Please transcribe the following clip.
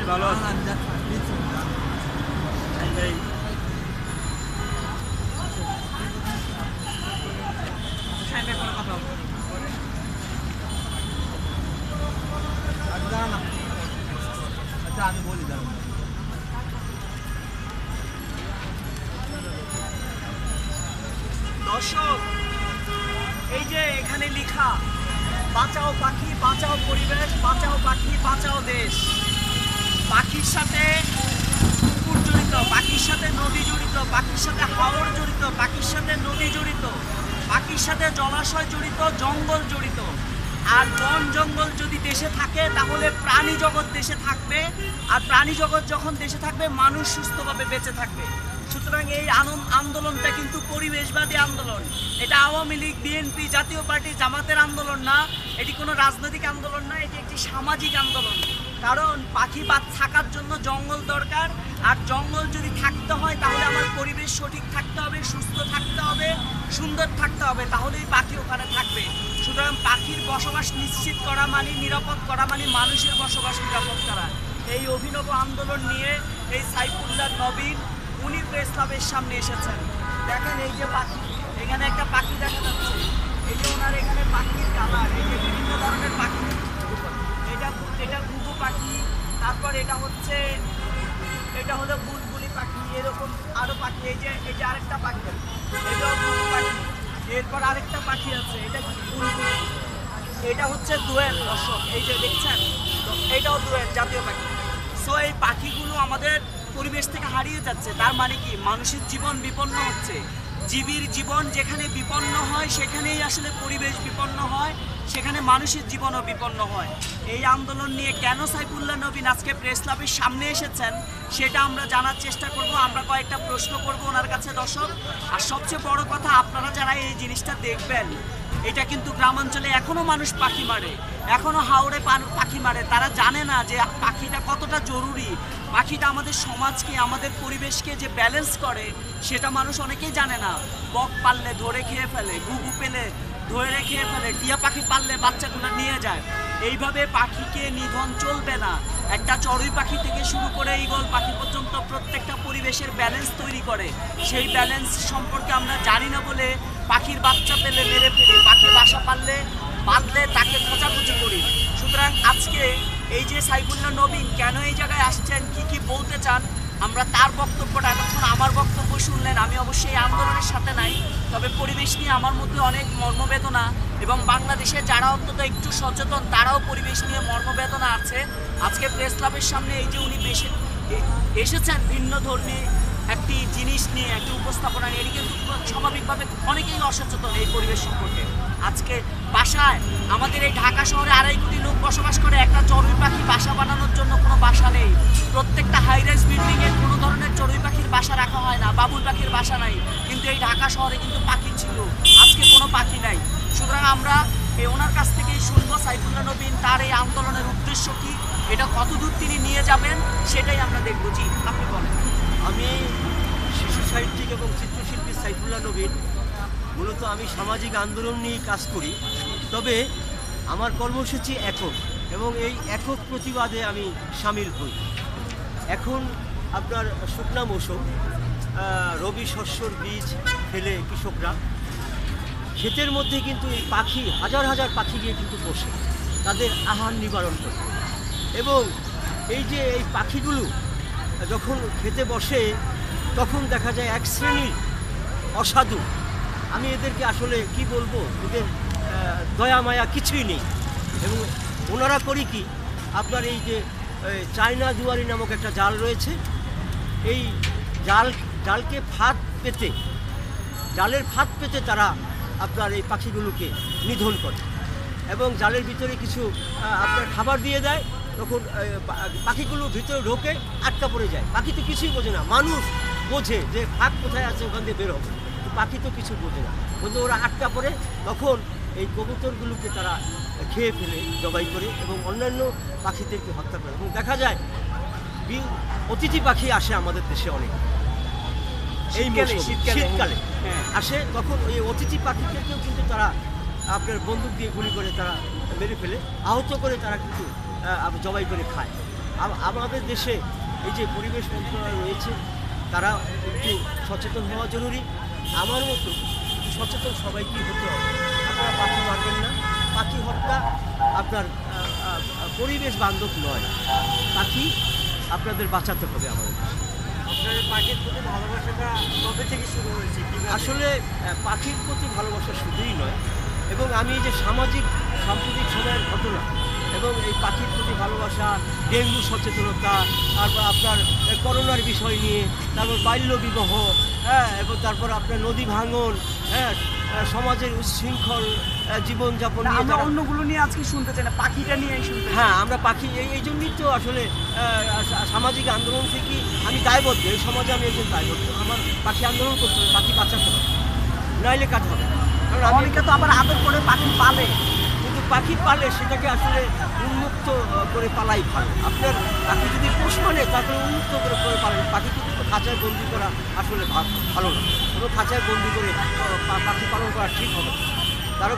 বেশ ভালো আছে। এই আচ্ছা আমি বলি দাঁড়ান। দর্শক, এই যে এখানে লেখা বাঁচাও পাখি, বাঁচাও পরিবেশ, বাঁচাও পাখি, বাঁচাও দেশ। পাখির সাথে পুকুর জড়িত, পাখির সাথে নদী জড়িত, পাখির সাথে হাওর জড়িত, পাখির সাথে নদী জড়িত, পাখির সাথে জলাশয় জড়িত, জঙ্গল জড়িত। আর বন জঙ্গল যদি দেশে থাকে তাহলে প্রাণী জগৎ দেশে থাকবে, আর প্রাণী জগৎ যখন দেশে থাকবে মানুষ সুস্থভাবে বেঁচে থাকবে। সুতরাং এই আন্দোলনটা কিন্তু পরিবেশবাদী আন্দোলন। এটা আওয়ামী লীগ, বিএনপি, জাতীয় পার্টি, জামাতের আন্দোলন না, এটি কোনো রাজনৈতিক আন্দোলন না, এটি একটি সামাজিক আন্দোলন। কারণ পাখি থাকার জন্য জঙ্গল দরকার, আর জঙ্গল যদি থাকতে হয় তাহলে আমার পরিবেশ সঠিক থাকতে হবে, সুস্থ থাকতে হবে, সুন্দর থাকতে হবে, তাহলেই পাখি ওখানে থাকবে। সুতরাং পাখির বসবাস নিশ্চিত করা মানে, নিরাপদ করা মানে মানুষের বসবাস নিরাপদ করা। এই অভিনব আন্দোলন নিয়ে এই সাইফুল্লাহ নবীন উনি প্রেস ক্লাবের সামনে এসেছেন। দেখেন এই যে পাখি, এখানে একটা পাখি দেখা যাচ্ছে, এই যে ওনার এখানে পাখির কালার, এই যে বিভিন্ন ধরনের পাখি, এটা ঘুঘু পাখি, তারপর এটা হলো বুলবুলি পাখি, এরকম আরো পাখি, এই যে আরেকটা পাখি, এটাও ঘুঘু পাখি, এরপর আরেকটা পাখি আছে, এটা বুলবুলি, এটা হচ্ছে দোয়েল। দর্শক এই যে দেখছেন, এটাও দোয়েল, জাতীয় পাখি। সো এই পাখিগুলো আমাদের পরিবেশ থেকে হারিয়ে যাচ্ছে। তার মানে কি, মানুষের জীবন বিপন্ন হচ্ছে। জীবীর জীবন যেখানে বিপন্ন হয় সেখানেই আসলে পরিবেশ বিপন্ন হয়, সেখানে মানুষের জীবনও বিপন্ন হয়। এই আন্দোলন নিয়ে কেন সাইফুল্লাহ নবীন আজকে প্রেস ক্লাবের সামনে এসেছেন সেটা আমরা জানার চেষ্টা করব। আমরা কয়েকটা প্রশ্ন করব ওনার কাছে দর্শক। আর সবচেয়ে বড় কথা, আপনারা যারা এই জিনিসটা দেখবেন, এটা কিন্তু গ্রামাঞ্চলে এখনো মানুষ পাখি মারে, এখনো হাওড়ে পাখি মারে। তারা জানে না যে পাখিটা কতটা জরুরি। পাখিটা আমাদের সমাজকে, আমাদের পরিবেশকে যে ব্যালেন্স করে সেটা মানুষ অনেকেই জানে না। বক পাললে ধরে খেয়ে ফেলে, ঘুঘু পেলে ধরে খেয়ে ফেলে, টিয়া পাখি পাললে বাচ্চাগুলো নিয়ে যায়। এইভাবে পাখিকে নিধন চলবে না। একটা চড়ুই পাখি থেকে শুরু করে ঈগল পাখি পর্যন্ত প্রত্যেকটা পরিবেশের ব্যালেন্স তৈরি করে। সেই ব্যালেন্স সম্পর্কে আমরা জানি না বলে পাখির বাচ্চা পেলে মেরে ফেলি, পাখির বাসা বাঁধলে তাকে খোঁচাখুচি করি। সুতরাং আজকে এই যে সাইফুল্লাহ নবীন কেন এই জায়গায় আসছেন, কি বলতে চান, আমরা তার বক্তব্যটা, এতক্ষণ আমার বক্তব্য শুনলেন। আমি অবশ্যই আন্দোলনের সাথে নাই, তবে পরিবেশ নিয়ে আমার মধ্যে অনেক মর্মবেদনা, এবং বাংলাদেশে যারা অন্তত একটু সচেতন তারাও পরিবেশ নিয়ে মর্মবেদনা আছে। আজকে প্রেস ক্লাবের সামনে এই যে উনি এসেছেন ভিন্ন ধর্মী একটি জিনিস নিয়ে, একটি উপস্থাপনা নিয়ে, এটি কিন্তু স্বাভাবিকভাবে অনেকেই অসচেতন এই পরিবেশ সম্পর্কে। আজকে বাসায়, আমাদের এই ঢাকা শহরে 2.5 কোটি লোক বসবাস করে, একটা চড়ুই পাখি বাসা বানানোর জন্য কোনো বাসা নেই। প্রত্যেকটা হাইরাইজ বিল্ডিংয়ে কোনো ধরনের চড়ুই পাখির বাসা রাখা হয় না, বাবুই পাখির বাসা নাই। কিন্তু এই ঢাকা শহরে কিন্তু পাখি ছিল, আজকে কোনো পাখি নাই। সুতরাং আমরা ওনার কাছ থেকেই শুনবো সাইফুল্লাহ নবীন তার এই আন্দোলনের উদ্দেশ্য কি, এটা কতদূর তিনি নিয়ে যাবেন সেটাই আমরা দেখবো। জি, আপনি বলেন। আমি শিশু সাহিত্যিক এবং চিত্রশিল্পী সাইফুল্লাহ নবীন। মূলত আমি সামাজিক আন্দোলন নিয়েই কাজ করি, তবে আমার কর্মসূচি একক, এবং এই একক প্রতিবাদে আমি সামিল হই। এখন আপনার শুকনা মৌসুম, রবি শস্যর বীজ ফেলে কৃষকরা ক্ষেতের মধ্যে কিন্তু এই পাখি, হাজার হাজার পাখি গিয়ে কিন্তু বসে তাদের আহার নিবারণ করে। এবং এই যে এই পাখিগুলো যখন খেতে বসে তখন দেখা যায় এক শ্রেণীর অসাধু, আমি এদেরকে আসলে কি বলবো, এদের দয়া মায়া কিছুই নেই। এবং ওনারা করি কি, আপনার এই যে চায়না জুয়ারি নামক একটা জাল রয়েছে, এই জালকে জালের ফাঁদ পেতে তারা আপনার এই পাখিগুলোকে নিধন করে, এবং জালের ভিতরে কিছু আপনার খাবার দিয়ে দেয়। তখন পাখিগুলো ভিতরে ঢোকে, আটকা পড়ে যায়। পাখি তো কিছুই বোঝে না, মানুষ বোঝে যে ফাঁক কোথায় আছে, ওখান দিয়ে বেরোবে। পাখি তো কিছু বোঝে না, কিন্তু ওরা আটকা পড়ে। তখন এই কবুতরগুলোকে তারা খেয়ে ফেলে, জবাই করে, এবং অন্যান্য পাখিদেরকে হত্যা করে। এবং দেখা যায় অতিথি পাখি আসে আমাদের দেশে অনেক, এই শীতকালে আসে, তখন ওই অতিথি পাখিদেরকেও কিন্তু তারা আপনার বন্দুক দিয়ে গুলি করে তারা মেরে ফেলে, আহত করে তারা কিন্তু জবাই করে খায়। আমাদের দেশে এই যে পরিবেশ মন্ত্রণালয় রয়েছে তারা একটু সচেতন হওয়া জরুরি। আমার মতো সচেতন সবাইকেই হতে হবে। আপনারা পাখি মারবেন না, পাখি হত্যা আপনার পরিবেশ বান্ধব নয়। পাখি আপনাদের বাঁচাতে হবে আমাদের দেশে। আপনার পাখির প্রতি ভালোবাসাটা কবে থেকে শুরু হয়েছে? আসলে পাখির প্রতি ভালোবাসা শুধুই নয়, এবং আমি এই যে সাম্প্রতিক সময়ের ঘটনা এবং এই পাখির প্রতি ভালোবাসা, ডেঙ্গু সচেতনতা, তারপর আপনার করোনার বিষয় নিয়ে, তারপর বাল্য বিবাহ, হ্যাঁ, এবং তারপর আপনার নদী ভাঙন, হ্যাঁ, সমাজের উচ্ছৃঙ্খল জীবনযাপন নিয়ে আমরা যারা- অন্যগুলো নিয়ে আজকে শুনতে চাই না, পাখিটা নিয়ে শুনতে চাই। হ্যাঁ, আমরা পাখি এই জন্যই তো আসলে সামাজিক আন্দোলন থেকে আমি দায়বদ্ধ। এই সমাজে আমি একজন দায়বদ্ধ। আমার পাখি আন্দোলন করতে হবে, পাখি বাঁচাতে হবে, নাইলে কাজ হবে না। কারণ আমি অনেকে তো আবার আদর করে পাখি পালে। কিন্তু পাখি পালে সেটাকে আসলে উন্মুক্ত করে পালাই ভালো। আপনার পাখি যদি পোষ মানে তারপরে উন্মুক্ত করে পালেন। পাখিকে কিন্তু খাঁচায় বন্দি করা আসলে ভালো না। কোনো খাঁচায় বন্দি করে পাখি পালন করা ঠিক হবে না। কারণ